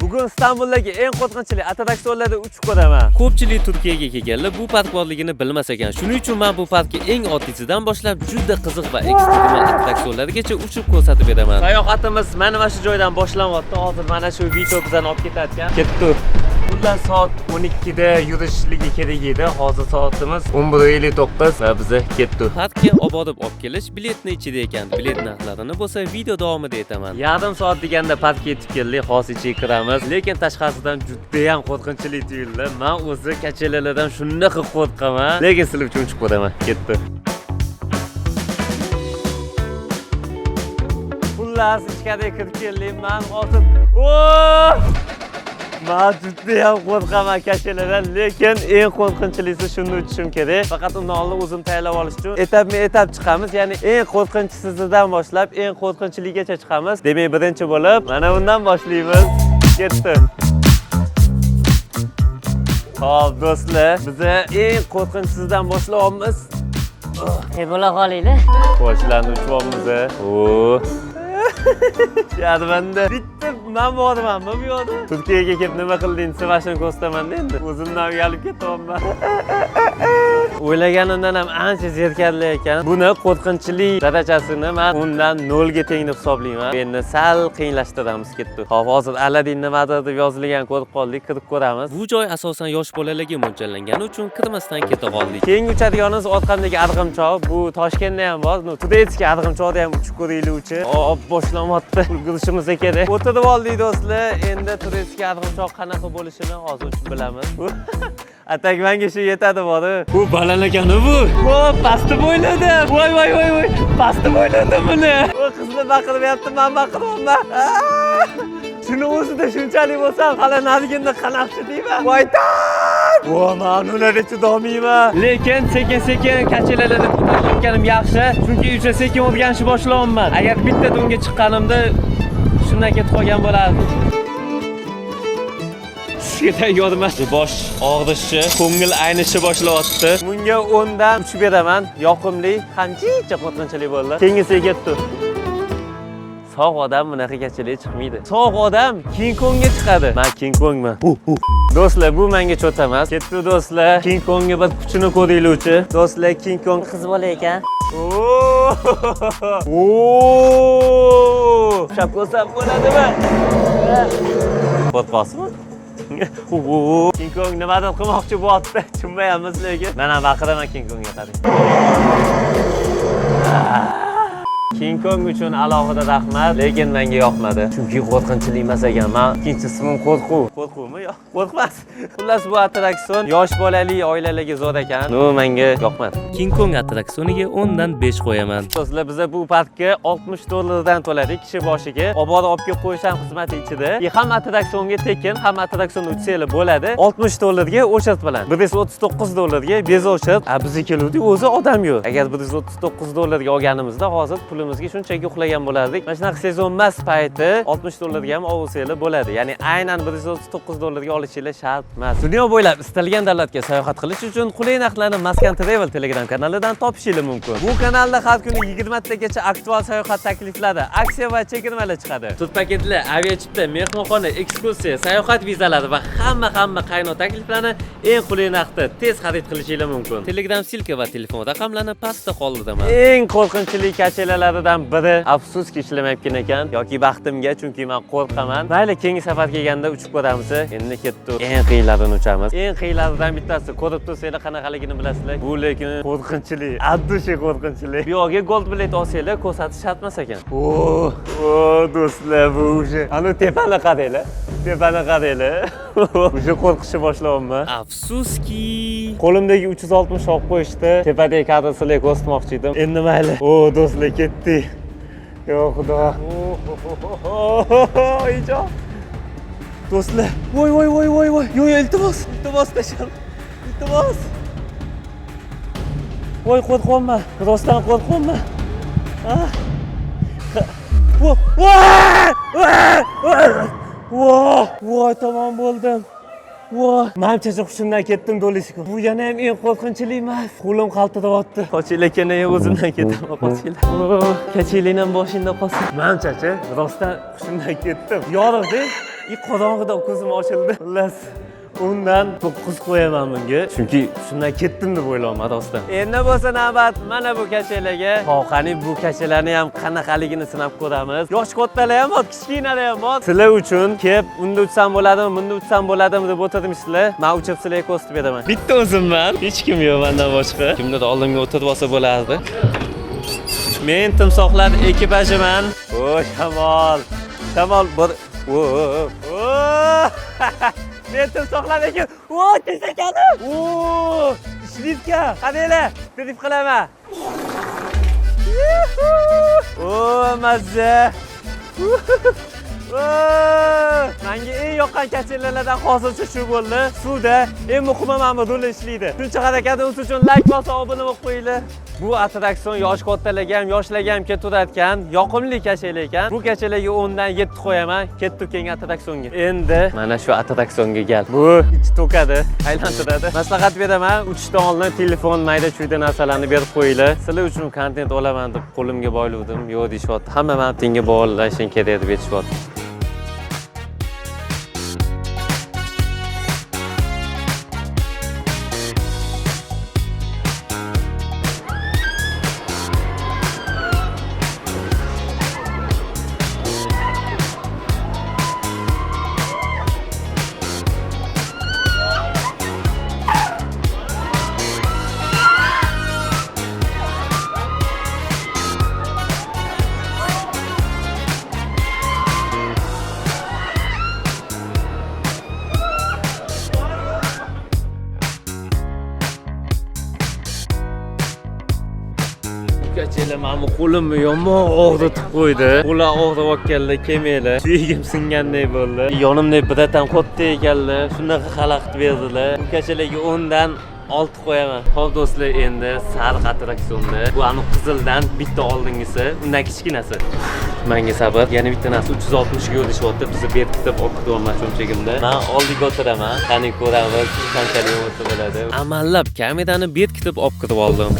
Bugun Istanbuldagi eng qo'rqinchli attraksionlarda uchib ko'raman. Ko'pchilik Turkiyaga kelganlar bu park borligini bilmas ekan. Shuning uchun men bu parkni eng oddiysidan boshlab juda qiziq va ekstremal attraksionlargacha uchib ko'rsatib beraman. Sayohatimiz mana shu joydan boshlanyapti. Hozir mana shu video bizani olib ketayotgan. Ketdi. Bundan soat 12 da yurishligi kerak edi. Hozir soatimiz 11:59 va biz ketdik. Parkga obodib olib kelish biletni ichida ekan. Bilet narxlarini bo'lsa video davomida aytaman. Yarim soat deganda parkga yetib keldik. Hozir ichiga kiramiz. Lekin tashqarisidan juda ham qo'rqinchli tuyuldi. Men o'zi kachelalardan shunaqa qo'rqaman. Lekin sizlar uchun chiqib ko'raman. Ketdi. Xullas, ichkariga kirib keldik. Men hozir Men juda ham qo'rqaman kacheladan, lekin eng qo'rqinchlisi shuni uchishim kerak. Faqat undan oldin o'zim tayyorlab olish uchun etap chiqamiz. Ya'ni eng qo'rqinchlisidan boshlab eng qo'rqinchligacha chiqamiz. Demak, birinchi bo'lib mana bundan boshlaymiz. Ketdi. Xo'p, do'stlar, biz eng qo'rqinchisidan boshlayapmiz. Bo'la qolinglar. Boshlanib uchyapmiz. Yadmanda bitta men bormanmi bu yoqda? Turkiyaga kelib nima qildingiz? Mashina ko'rsataman endi. O'zimdan uyalib ketyapman. O'ylaganimdan ham ancha zerkarli ekan. Buni qo'rqinchlik darajasini men undan 0 ga teng deb hisoblayman. Endi sal qiyinlashtiramiz ketdi. Hop, hozir Aladin nimadir deb yozilgan ko'rib qoldik, kirib ko'ramiz. Bu joy asosan yosh bolalarga mo'ljallangani uchun kirmasdan keta qoldik. Keyingi uchadiganimiz orqamdagi arg'imchoq. Bu Toshkentda ham bor. Tureyskiy arg'imchoqda ham uchib ko'raylikchi. Boshlamoqda. Ulgurishimiz kerak. O'tirib oldik do'stlar. Endi Tureyskiy arg'imchoq qanaqa bo'lishini hozir uchib bilamiz. Atak menga shu yetadi bor. Bu baland ekan bu. Pastda bo'yladi. Voy. Pastda bo'yladi buni. O qizni baqiryapti, men baqiryapman. Shuni o'zida shunchalik bo'lsam, hali nariginda qanaqchi deyman. Voytan! Men ularga chidamayman. Lekin sekin kachelalarni ko'tarayotganim yaxshi, chunki juda sekin o'rganishni boshlayapman. Agar bitta dunga chiqqanimda shundan ketib qolgan bo'lardi. Tushga yodmas. Bosh og'rishi, ko'ngil aynishi boshlayapti. Bunga 10 dan 3 beraman. Yoqimli, qancha qo'rqinchli bo'ldi. Kengisiga ketdi. Sog' odam bunaqa kachalarga chiqmaydi. Sog' odam King Kongga chiqadi. Men King Kongman. Do'stlar, bu menga cho't emas. Ketdi do'stlar. King Kongga bir kuchini ko'raylikchi. Do'stlar, King Kong Qiz bola ekan. Shab ko'rsam bo'ladimi? Qo'rqasizmi? King Kong nimadir qilmoqchi bo'lyapti. Tushunmayapmiz lekin. Men ham baqiraman King Kongga qarang. King Kong uchun alohida rahmat, lekin menga yoqmadi. Chunki qo'rqinchli emas ekan. Men ikkinchisi qo'rquv. Qo'rquvmi? Yo'q, qo'rqmas. Xullas, bu attraksion yosh bolali oilalarga zo'r ekan. Menga yoqmadi. King Kong attraksioniga 10 dan 5 qo'yaman. Do'stlar, biz bu parkka $60 to'ladik kishi boshiga. Olib kelib qo'yish ham xizmati ichida. Ham attraksionga tekin, ham attraksionni utsanglar bo'ladi. $60 ga o'shat bilan. $139 ga bezo'shat. Biz keluvdik, o'zi odam yo'q. Agar $139 ga olganimizda hozir pulimizga shunchaki uxlagan bo'lardik. Mana shunaqa sezon emas payti $60 ga ham olsanglar bo'ladi. Ya'ni aynan $139 ga olishingiz shart emas. Dunyo bo'ylab istalgan davlatga sayohat qilish uchun qulay narxlarni Maskan Travel Telegram kanalidan topishingiz mumkin. Bu kanalda har kuni 20 tagacha aktual sayohat takliflari, aksiya va chegirmalar chiqadi. Tur paketlar, aviachipta, mehmonxona, ekskursiya, sayohat vizalari va hamma qaynot takliflarni eng qulay narxda tez xarid qilishingiz mumkin. Telegram silka va telefon raqamlarini pastda qoldiraman. Eng qo'rqinchli kachelaridan biri afsuski ishlamayotgan ekan yoki baxtimga, chunki men qo'rqaman. Mayli, keyingi safar kelganda uchib ko'ramiz. Endi ketdi. Eng qiyinlarini uchamiz. Eng qiyinlaridan bittasi ko'rib tursangiz qanaqaligini bilasizlar. Bu lekin qo'rqinchli, addushi qo'rqinchli. Bu yerga gold bilet olsanglar ko'rsatish shart emas ekan. Do'stlar, bu o'sha. Ana tepani qaranglar. O'sha qo'rqishni boshlayapman. Afsuski, qo'limdagi 360 olib qo'yishdi. Tepadagi kadrsilar ko'rsatmoqchi edim. Endi mayli. Do'stlar, ketdi. Yo xudo. Ijob. Do'stlar, voy. Yo, iltimos tashab. Iltimos. Voy, qo'rqyapman. Rostdan qo'rqyapman. Voy, tamom bo'ldim. Men chaqib hushimdan ketdim do'lishga. Bu yana ham eng qo'rqinchli emas. Qo'lim qaltiryapti. Qochinglar, keyin o'zimdan ketaman, qochinglar. Kechinglar ham boshingda qolsin. Men chaqib rostdan hushimdan ketdim. Yorug'di. Qozong'ida ko'zim ochildi. Xullas, undan 9 qo'yaman bunga. Chunki shundan ketdim deb o'ylayman do'stlar. Endi bo'lsa navbat mana bu kachalarga. Qani bu kachalarni ham qanaqaligini sinab ko'ramiz. Yosh kattalar ham bor, kichkinalar ham bor. Sizlar uchun kelib, unda utsam bo'ladimi, bunda utsam bo'ladimi deb o'tirdimsizlar. Men uchib sizlarga ko'rsatib beraman. Bitta o'zimman, hech kim yo'q mendan boshqa. Kimdir oldimga o'tirib olsa bo'lardi. Men timsohlar ekipajiman. O, shamol. Shamol bir men timsohlar ekan. O, tezakani. O, ishlibka. Qanaylar? Deb qilaman. O, mazza. Menga eng yoqqan kachelardan hozircha shu bo'ldi. Suvda eng muhimi mana bu rol ishlaydi. Shuncha harakatimiz uchun like bosa, obuna bo'lib qo'yinglar. Bu attraksion yosh kattalarga ham, yoshlarga ham ketaveradigan yoqimli kachalar ekan. Bu kachalarga 10 dan 7 qo'yaman. Ketdik keyingi attraksionga. Endi mana shu attraksionga gal. Bu ichi to'kadi, aylantiradi. Maslahat beraman, uchishdan oldin telefon, mayda-chuyda narsalarni berib qo'yinglar. Sizlar uchun kontent olaman deb qo'limga boylovdim. Yo'q deyishyapti. Hamma ham tenga bog'lashing kerak deb aytishyapti. Kachalar mana qo'limni yomon og'ritib qo'ydi. Qo'llar og'rib o'tganlar, kelmaylar. Suyagim singanday bo'ldi. Yonimda biratan katta ekanlar. Shunaqa xalaqit berdilar. Bu kachalarga 10 dan 6 qo'yaman. Xo'p do'stlar, endi sariq attraksionda. Bu aniq qizildan bitta oldingisi, undan kichkinasi. Menga sabr. Yana bitta narsa 360 ga o'tishyapti. Bizni berkitib olib ketaman cho'mchagimda. Men oldiga o'tiraman. Qani ko'ramiz, qanchalik o'tsa bo'ladi. Amallab kamerani berkitib olib kirib oldim.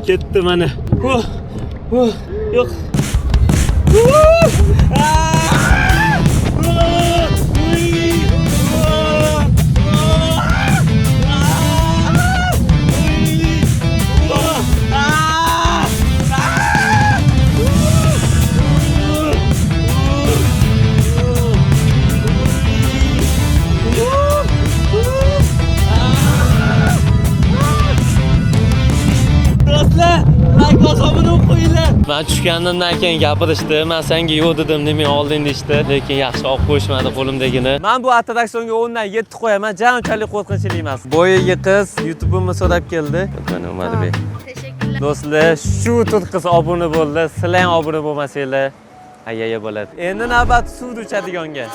Ketdi mana. Yo'q. Men tushganimdan keyin gapirishdi. Men senga yo'q dedim, nima olding deydi. Lekin yaxshi olib qo'yishmadi qo'limdagini. Men bu attraksionga 10 dan 7 qo'yaman. Janchalik qo'rqinchli emas. Boyaga qiz YouTube'imni so'rab keldi. Mana Umadbek. Teşekkürler. Do'stlar, shu to'rt qiz obuna bo'ldi. Sizlar ham obuna bo'lmasanglar, ayaya bo'ladi. Endi navbat suvda uchadiganga.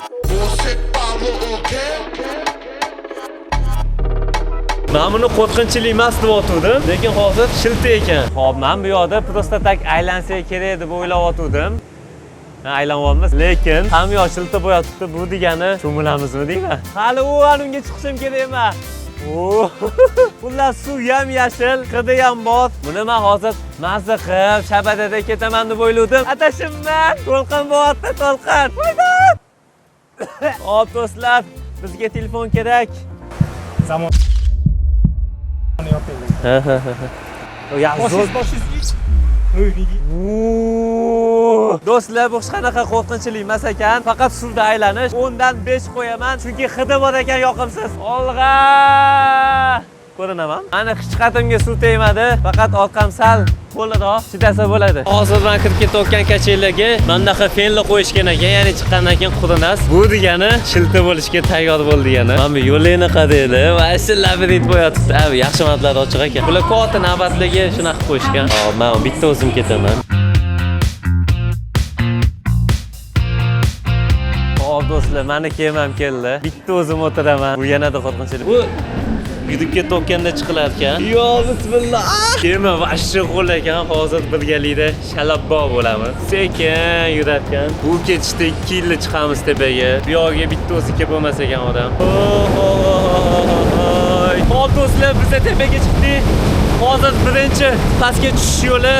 Men buni qo'rqinchli emas deb o'tdim, lekin hozir shilta ekan. Xo'p, men bu yoqda prosta tak aylansa kerak deb o'ylab o'tdim. Aylanyapmiz, lekin ham yo'q shilta bo'yatibdi. Bu degani cho'milamizmi deyman. Hali u anunga chiqishim kerak emas. Xullas suv ham yashil, qidi ham bor. Buni men hozir mazza qilib shabadada ketaman deb o'yladim. Adashimman. To'lqin bo'yapti, to'lqin. Xo'p do'stlar, bizga telefon kerak. Zamon Do'stlar, bu hech qanaqa qo'rqinchli emas ekan. Faqat suvda aylanish. 10 dan 5 qo'yaman, chunki hidi bor ekan, yoqimsiz. Olg'a! Ko'rinaman. Ana qichqatimga suv tegmadi, faqat orqam sal qo'liroq chidasa bo'ladi. Hozir men kirib ketayotgan kachalarga mandaqa fenli qo'yishgan ekan, ya'ni chiqqandan keyin qurinas. Bu degani shilta bo'lishga tayyor bo'l degani. Mana bu yo'lini qadaydi va shu labirint bo'yatibdi. Yaxshi mablag' ochiq ekan. Bular katta navbatlarga shunaqa qo'yishgan. Hop, men bitta o'zim ketaman. Hop do'stlar, meni kemam keldi. Bitta o'zim o'tiraman. Bu yanada qo'rqinchli. Bu yurib ketayotganda chiqilar ekan. Yo, bismillah. Kema vashchi qo'l ekan. Hozir birgalikda shalabbo bo'lamiz. Sekin yurarkan. Bu ketishda 2 yilda chiqamiz tepaga. Bu yo'lga bitta o'zi kelib bo'lmas ekan odam. Hop do'stlar, biz tepaga chiqdik. Hozir birinchi pastga tushish yo'li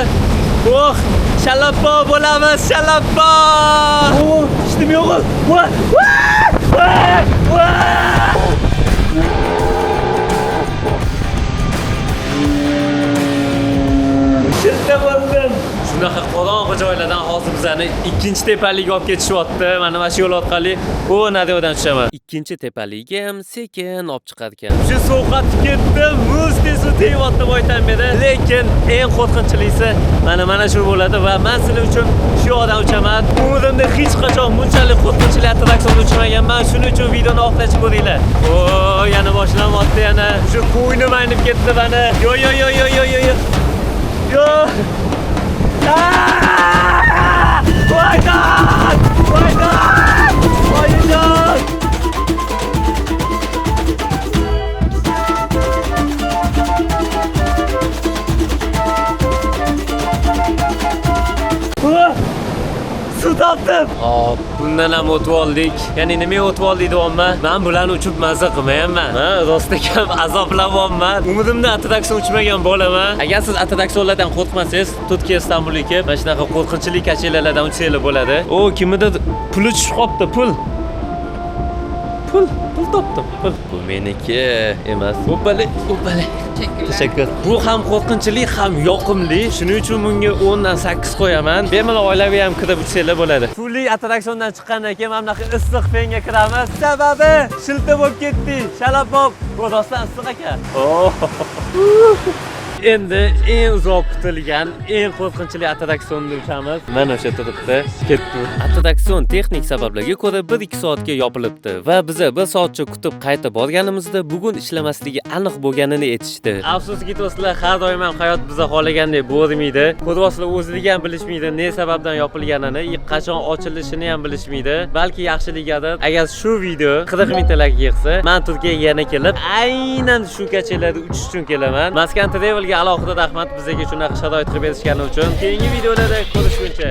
Oh, shalabbo bo'lamiz, shalabbo. Oh, ishtim yo'q. Voy! Voy! Shilta bo'ldim. Shunaqa qorong'i joylardan hozir bizani ikkinchi tepalikka olib ketishyapti. Mana shu yo'l orqali Nadiyadan tushaman. Ikkinchi tepalikka ham sekin olib chiqar ekan. Shu sovqatib ketdim. Muzdek suv tegyapti boydan beri. Lekin eng qo'rqinchlisi mana shu bo'ladi va men sizlar uchun shu yoqdan uchaman. Umrimda hech qachon bunchalik qo'rqinchli attraksionda uchmaganman. Shuning uchun videoni oxirigacha ko'ringlar. O, yana boshlanyapti yana. Shu qo'ynim aynib ketdi mana. Yo. Yo! Why not? Why not? Why not? Suv topdim. Bundan ham o'tib oldik. Ya'ni nima o'tib oldik deyapman? Men bularni uchib mazza qilmayapman. Ha, rostakam azoblanmayapman. Umrimda attraksion uchmagan bo'laman. Agar siz attraksionlardan qo'rqmasangiz, Turkiya Istanbulga kelib, mana shunaqa qo'rqinchli kachelalardan uchsanglar bo'ladi. O, kimnidir puli tushib qopti, pul topdim. Bu meniki emas. O'pali. Tashakkur. Bu ham qo'rqinchli, ham yoqimli. Shuning uchun bunga 10 dan 8 qo'yaman. Bemalol oilaviy ham kirib uchsanglar bo'ladi. Pulli attraksiondan chiqqandan keyin mana bunaqa issiq fenga kiramiz. Sababi shilta bo'lib ketdik. Shalabbob. Bu rostdan issiq ekan. Endi eng uzoq kutilgan, eng qo'rqinchli attraksionni uchamiz. Mana o'sha turibdi. Ketdi. Attraksion texnik sabablarga ko'ra 1-2 soatga yopilibdi va biz 1 soatcha kutib qaytib borganimizda bugun ishlamasligi aniq bo'lganini aytishdi. Afsuski do'stlar, har doim ham hayot biza xohlagandek bo'lmaydi. Qo'rqoqlar o'zligi ham bilishmaydi, ne sababdan yopilganini, qachon ochilishini ham bilishmaydi. Balki yaxshiligidir. Agar shu video 40 mingtalarga yig'sa, men Turkiyaga yana kelib, aynan shu kachalarda uchish uchun kelaman. Maskan Travel alohida rahmat bizga shunaqa sharoit qilib berishgani uchun. Keyingi videolarda ko'rishguncha